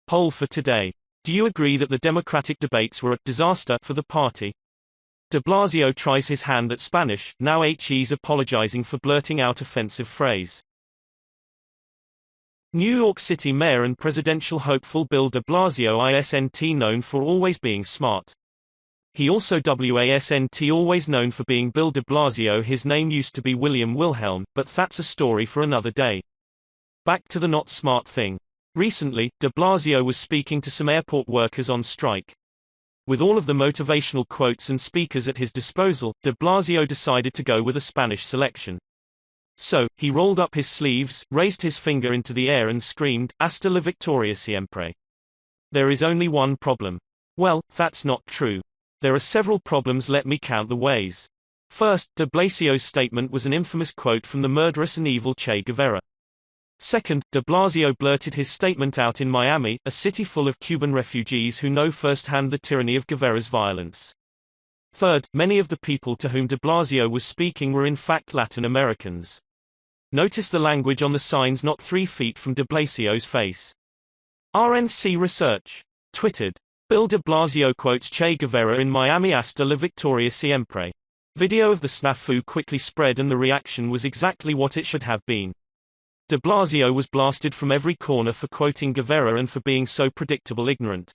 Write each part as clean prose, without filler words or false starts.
Poll for today. Do you agree that the Democratic debates were a disaster for the party? De Blasio tries his hand at Spanish, now he's apologizing for blurting out offensive phrase. New York City Mayor and presidential hopeful Bill de Blasio isn't known for always being smart. He also wasn't always known for being Bill de Blasio. His name used to be William Wilhelm, but that's a story for another day. Back to the not smart thing. Recently, de Blasio was speaking to some airport workers on strike. With all of the motivational quotes and speakers at his disposal, de Blasio decided to go with a Spanish selection. So, he rolled up his sleeves, raised his finger into the air and screamed, "Hasta la victoria siempre." There is only one problem. Well, that's not true. There are several problems. Let me count the ways. First, de Blasio's statement was an infamous quote from the murderous and evil Che Guevara. Second, de Blasio blurted his statement out in Miami, a city full of Cuban refugees who know firsthand the tyranny of Guevara's violence. Third, many of the people to whom de Blasio was speaking were in fact Latin Americans. Notice the language on the signs not 3 feet from de Blasio's face. RNC Research. Twittered. Bill de Blasio quotes Che Guevara in Miami hasta la victoria siempre. Video of the snafu quickly spread and the reaction was exactly what it should have been. De Blasio was blasted from every corner for quoting Guevara and for being so predictable ignorant.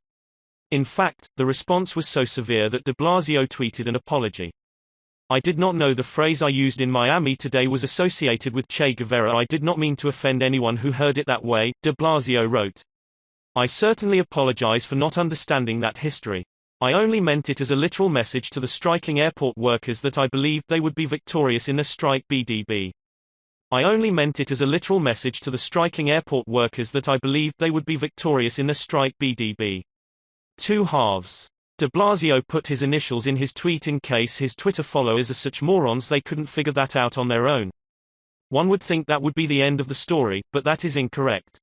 In fact, the response was so severe that de Blasio tweeted an apology. "I did not know the phrase I used in Miami today was associated with Che Guevara. I did not mean to offend anyone who heard it that way," de Blasio wrote. "I certainly apologize for not understanding that history. I only meant it as a literal message to the striking airport workers that I believed they would be victorious in their strike BDB. I only meant it as a literal message to the striking airport workers that I believed they would be victorious in their strike BDB. Two halves." De Blasio put his initials in his tweet in case his Twitter followers are such morons they couldn't figure that out on their own. One would think that would be the end of the story, but that is incorrect.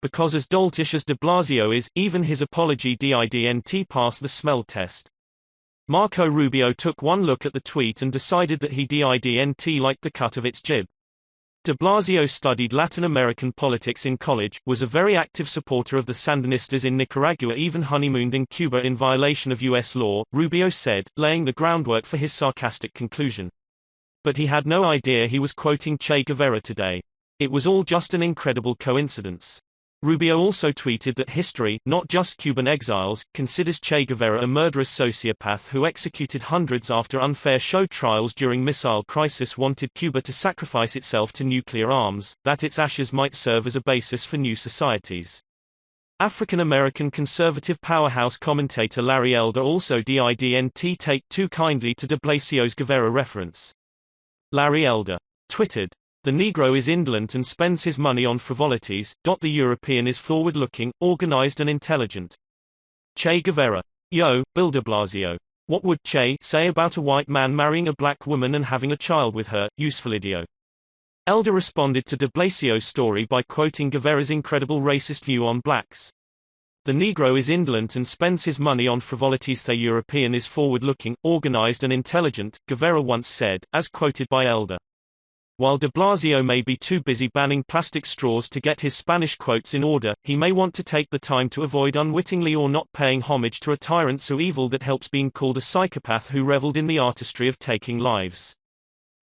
Because as doltish as de Blasio is, even his apology didn't pass the smell test. Marco Rubio took one look at the tweet and decided that he didn't liked the cut of its jib. De Blasio studied Latin American politics in college, was a very active supporter of the Sandinistas in Nicaragua, even honeymooned in Cuba in violation of U.S. law, Rubio said, laying the groundwork for his sarcastic conclusion. But he had no idea he was quoting Che Guevara today. It was all just an incredible coincidence. Rubio also tweeted that history, not just Cuban exiles, considers Che Guevara a murderous sociopath who executed hundreds after unfair show trials during missile crisis, wanted Cuba to sacrifice itself to nuclear arms, that its ashes might serve as a basis for new societies. African-American conservative powerhouse commentator Larry Elder also didn't take too kindly to de Blasio's Guevara reference. Larry Elder twittered, "The Negro is indolent and spends his money on frivolities. The European is forward-looking, organized and intelligent. Che Guevara. Yo, Bill de Blasio. What would Che say about a white man marrying a black woman and having a child with her? Useful idiot." Elder responded to de Blasio's story by quoting Guevara's incredible racist view on blacks. "The Negro is indolent and spends his money on frivolities. The European is forward-looking, organized and intelligent," Guevara once said, as quoted by Elder. While de Blasio may be too busy banning plastic straws to get his Spanish quotes in order, he may want to take the time to avoid unwittingly or not paying homage to a tyrant so evil that helps being called a psychopath who reveled in the artistry of taking lives.